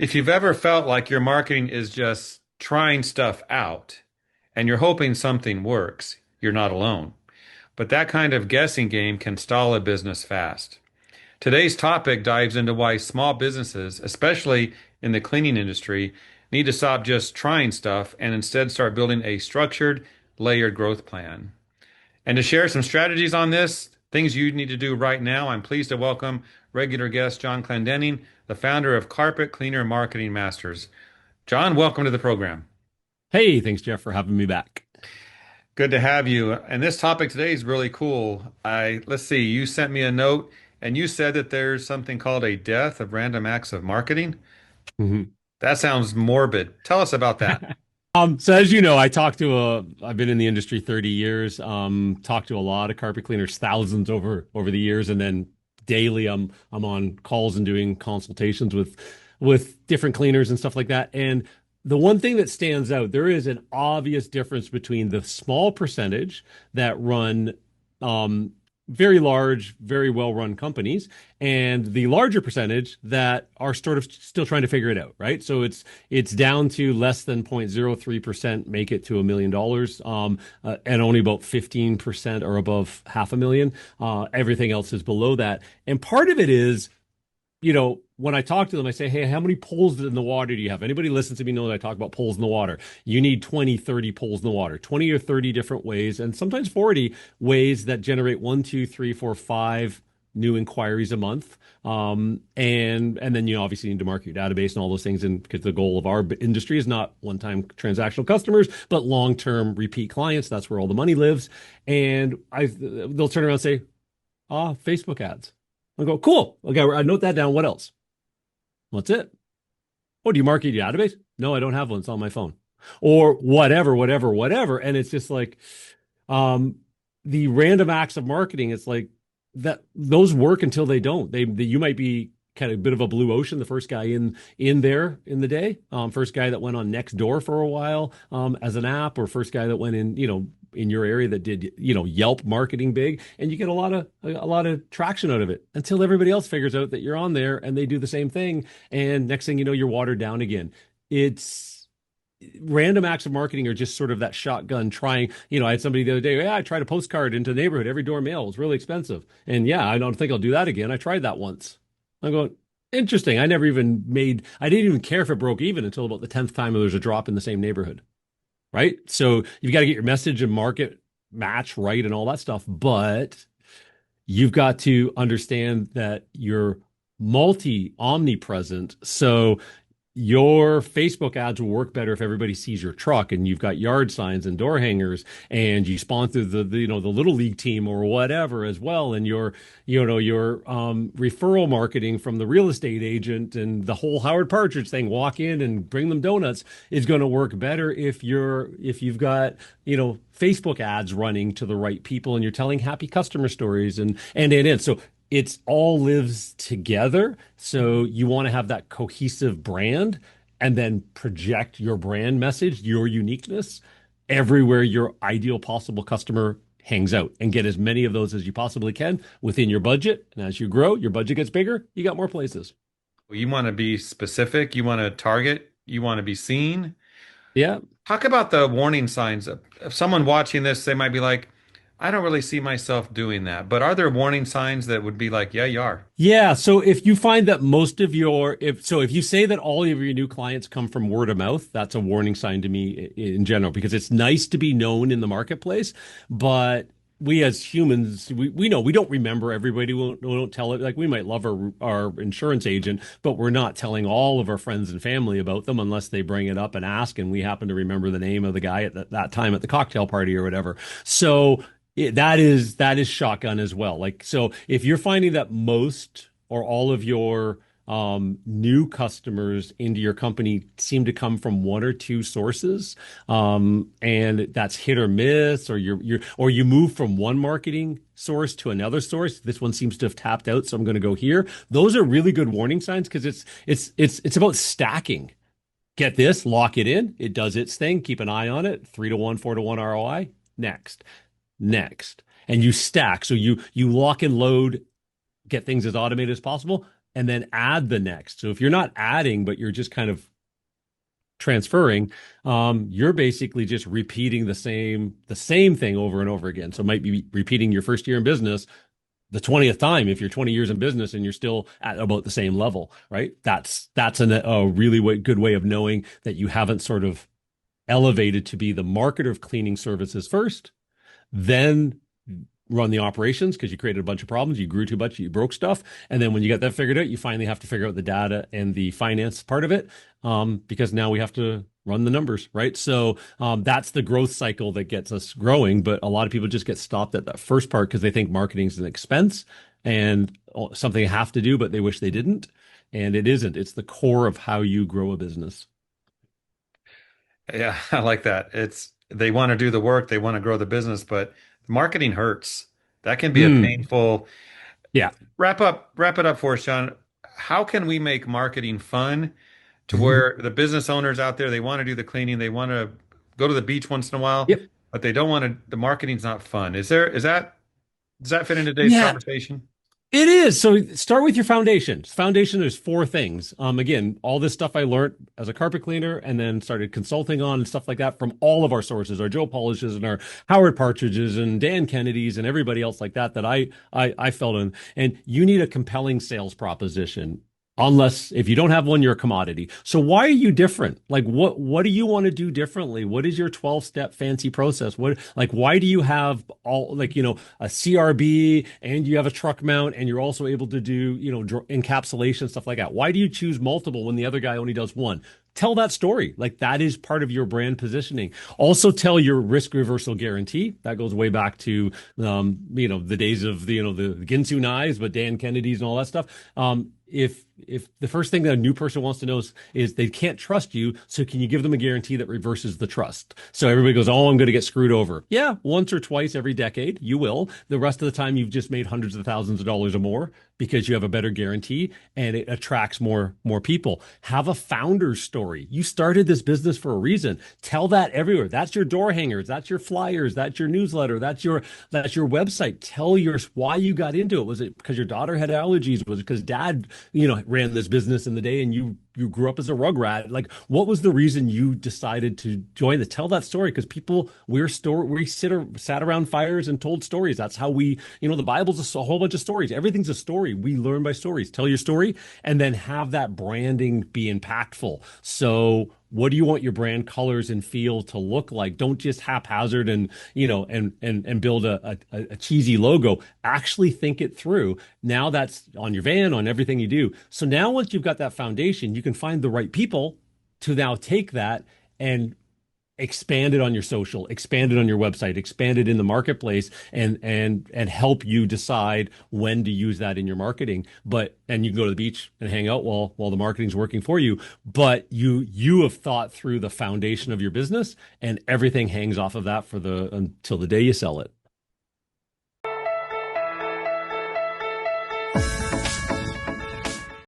If you've ever felt like your marketing is just trying stuff out and you're hoping something works, you're not alone. But that kind of guessing game can stall a business fast. Today's topic dives into why small businesses, especially in the cleaning industry, need to stop just trying stuff and instead start building a structured, layered growth plan. And to share some strategies on this, things you need to do right now, I'm pleased to welcome regular guest John Clendenning, the founder of Carpet Cleaner Marketing Masters. John, welcome to the program. Hey, thanks, Jeff, for having me back. Good to have you. And this topic today is really cool. Let's see, you sent me a note and you said that there's something called a death of random acts of marketing. Mhm. That sounds morbid. Tell us about that. So as you know, I've been in the industry 30 years, talked to a lot of carpet cleaners, thousands over the years, and then daily I'm on calls and doing consultations with different cleaners and stuff like that. And the one thing that stands out, there is an obvious difference between the small percentage that run um, very large, very well-run companies, and the larger percentage that are sort of still trying to figure it out, right? So it's down to less than 0.03% make it to $1 million, and only about 15% are above half a million. Everything else is below that, and part of it is, when I talk to them, I say, hey, how many poles in the water do you have? Anybody listens to me know that I talk about poles in the water. You need 20, 30 poles in the water, 20 or 30 different ways, and sometimes 40 ways that generate one, two, three, four, five new inquiries a month. And then you obviously need to market your database and all those things. And because the goal of our industry is not one-time transactional customers, but long-term repeat clients. That's where all the money lives. And they'll turn around and say, Facebook ads. I go, cool. Okay, I note that down. What else? What's it? Oh, do you market your database? No, I don't have one. It's on my phone. Or whatever. And it's just like the random acts of marketing. It's like that those work until they don't. You might be kind of a bit of a blue ocean, the first guy in there in the day, first guy that went on Nextdoor for a while as an app, or first guy that went in your area that did Yelp marketing big, and you get a lot of traction out of it until everybody else figures out that you're on there and they do the same thing, and next thing you know, you're watered down again. It's random acts of marketing are just sort of that shotgun trying. I had somebody the other day, yeah, I tried a postcard into the neighborhood, every door mail was really expensive, and yeah, I don't think I'll do that again. I tried that once. I'm going, interesting. I didn't even care if it broke even until about the 10th time there was a drop in the same neighborhood. Right? So you've got to get your message and market match right and all that stuff. But you've got to understand that you're omnipresent. So your Facebook ads will work better if everybody sees your truck and you've got yard signs and door hangers, and you sponsor the little league team or whatever as well, and your referral marketing from the real estate agent and the whole Howard Partridge thing, walk in and bring them donuts, is going to work better if you've got Facebook ads running to the right people and you're telling happy customer stories and so it's all lives together. So you want to have that cohesive brand and then project your brand message, your uniqueness everywhere your ideal possible customer hangs out, and get as many of those as you possibly can within your budget. And as you grow, your budget gets bigger, you got more places. You want to be specific, you want to target, you want to be seen. Yeah. Talk about the warning signs. If someone watching this, they might be like, I don't really see myself doing that. But are there warning signs that would be like, yeah, you are? Yeah. So if you find that if you say that all of your new clients come from word of mouth, that's a warning sign to me in general, because it's nice to be known in the marketplace, but we as humans, we know we don't remember everybody. We don't tell it. Like, we might love our insurance agent, but we're not telling all of our friends and family about them unless they bring it up and ask, and we happen to remember the name of the guy at that time at the cocktail party or whatever. So that is shotgun as well. Like, so if you're finding that most or all of your new customers into your company seem to come from one or two sources, and that's hit or miss, or you move from one marketing source to another source. This one seems to have tapped out, so I'm going to go here. Those are really good warning signs, because it's about stacking. Get this, lock it in. It does its thing. Keep an eye on it. 3-to-1, 4-to-1 ROI. Next. And you stack. So you lock and load, get things as automated as possible. and then add the next. So if you're not adding, but you're just kind of transferring, you're basically just repeating the same thing over and over again. So it might be repeating your first year in business the 20th time if you're 20 years in business and you're still at about the same level, right? A really good way of knowing that you haven't sort of elevated to be the marketer of cleaning services first, then run the operations because you created a bunch of problems, you grew too much, you broke stuff, and then when you got that figured out, you finally have to figure out the data and the finance part of it, because now we have to run the numbers, right? So that's the growth cycle that gets us growing, but a lot of people just get stopped at that first part because they think marketing is an expense and something they have to do, but they wish they didn't, and it isn't. It's the core of how you grow a business. Yeah, I like that. It's they want to do the work, they want to grow the business, but marketing hurts. That can be a Mm. painful Yeah. wrap it up for us, John. How can we make marketing fun to where the business owners out there, they want to do the cleaning, they want to go to the beach once in a while, Yep. but they don't want to, the marketing's not fun. Is that does that fit in today's Yeah. conversation? It is. So start with your foundation. Foundation, there's four things. Again, all this stuff I learned as a carpet cleaner and then started consulting on and stuff like that from all of our sources, our Joe Polishes and our Howard Partridges and Dan Kennedys and everybody else like that I felt in. And you need a compelling sales proposition. Unless if you don't have one, you're a commodity. So why are you different? Like what do you want to do differently? What is your 12-step fancy process? Why do you have all a CRB and you have a truck mount and you're also able to do, encapsulation stuff like that? Why do you choose multiple when the other guy only does one? Tell that story. Like that is part of your brand positioning. Also tell your risk reversal guarantee. That goes way back to the days of the Ginsu knives, but Dan Kennedy's and all that stuff. If the first thing that a new person wants to know is they can't trust you, so can you give them a guarantee that reverses the trust? So everybody goes, oh, I'm going to get screwed over. Yeah, once or twice every decade, you will. The rest of the time, you've just made hundreds of thousands of dollars or more because you have a better guarantee and it attracts more people. Have a founder's story. You started this business for a reason. Tell that everywhere. That's your door hangers. That's your flyers. That's your newsletter. That's your website. Tell why you got into it. Was it because your daughter had allergies? Was it because dad, ran this business in the day and you grew up as a rugrat? Like, what was the reason you decided to join the tell that story? Because people, sat around fires and told stories. That's how the Bible's a whole bunch of stories. Everything's a story. We learn by stories. Tell your story and then have that branding be impactful. So what do you want your brand colors and feel to look like? Don't just haphazard and build a cheesy logo. Actually think it through. Now that's on your van, on everything you do. So now once you've got that foundation, you can find the right people to now take that and expand it on your social, expand it on your website, expand it in the marketplace, and help you decide when to use that in your marketing. And you can go to the beach and hang out while the marketing's working for you. But you have thought through the foundation of your business, and everything hangs off of that until the day you sell it.